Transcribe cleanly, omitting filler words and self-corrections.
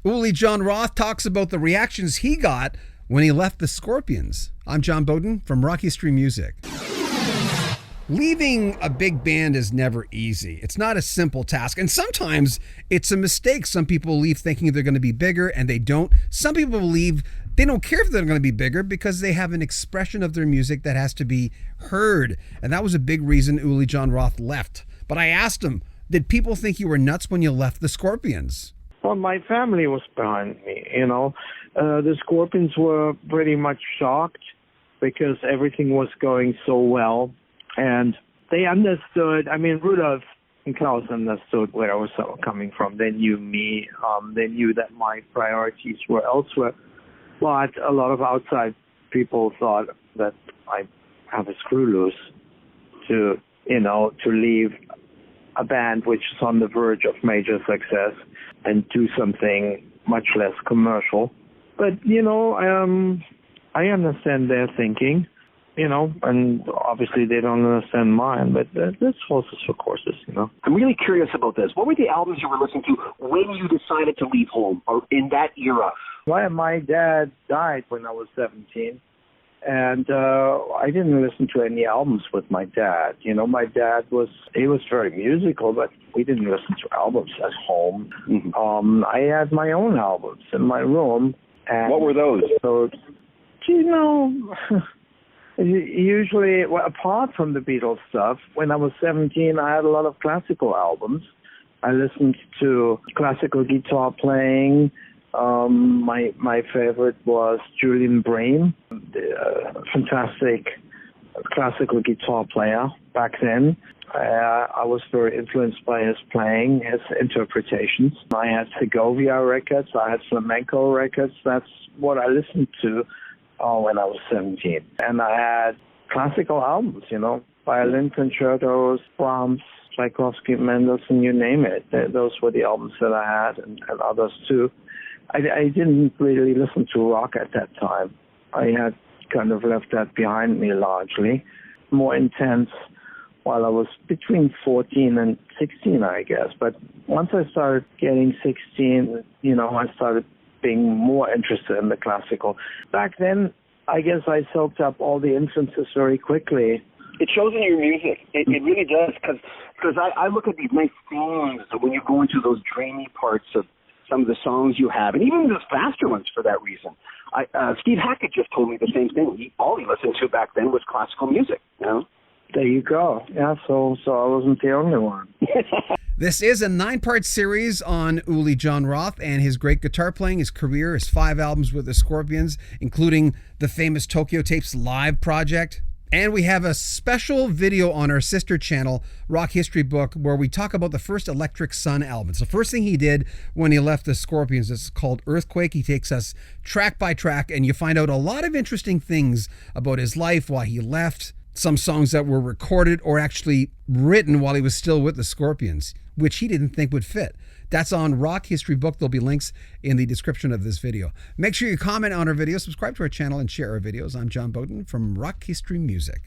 Uli Jon Roth talks about the reactions he got when he left the Scorpions. I'm John Beaudin from Rock History Music. Leaving a big band is never easy. It's not a simple task, and sometimes it's a mistake. Some people leave thinking they're going to be bigger, and they don't. Some people leave, they don't care if they're going to be bigger because they have an expression of their music that has to be heard. And that was a big reason Uli Jon Roth left. But I asked him, did people think you were nuts when you left the Scorpions? Well, my family was behind me, The Scorpions were pretty much shocked because everything was going so well. And they understood, Rudolph and Klaus understood where I was coming from. They knew me. They knew that my priorities were elsewhere. But a lot of outside people thought that I have a screw loose to leave a band which is on the verge of major success and do something much less commercial. But, I understand their thinking. And obviously they don't understand mine, but that's horses for courses, I'm really curious about this. What were the albums you were listening to when you decided to leave home, or in that era? Well, my dad died when I was 17, and I didn't listen to any albums with my dad. My dad was very musical, but we didn't listen to albums at home. Mm-hmm. I had my own albums in my room. And what were those? So, usually, apart from the Beatles stuff, when I was 17, I had a lot of classical albums. I listened to classical guitar playing. My favorite was Julian Bream, the fantastic classical guitar player back then. I was very influenced by his playing, his interpretations. I had Segovia records, I had flamenco records. That's what I listened to when I was 17. And I had classical albums, violin concertos, Brahms, Tchaikovsky, Mendelssohn, you name it. Those were the albums that I had, and others too. I didn't really listen to rock at that time. I had kind of left that behind me largely. More intense while I was between 14 and 16, I guess. But once I started getting 16, I started being more interested in the classical. Back then, I guess I soaked up all the influences very quickly. It shows in your music. It really does, because I look at these nice themes when you go into those dreamy parts of some of the songs you have, and even the faster ones for that reason. Steve Hackett just told me the same thing. All he listened to back then was classical music, There you go. Yeah, so I wasn't the only one. This is a 9-part series on Uli Jon Roth and his great guitar playing, his career, his 5 albums with the Scorpions, including the famous Tokyo Tapes live project. And we have a special video on our sister channel, Rock History Book, where we talk about the first Electric Sun album. It's the first thing he did when he left the Scorpions. It's called Earthquake. He takes us track by track, and you find out a lot of interesting things about his life, why he left, some songs that were recorded or actually written while he was still with the Scorpions, which he didn't think would fit. That's on Rock History Book. There'll be links in the description of this video. Make sure you comment on our video, subscribe to our channel, and share our videos. I'm John Beaudin from Rock History Music.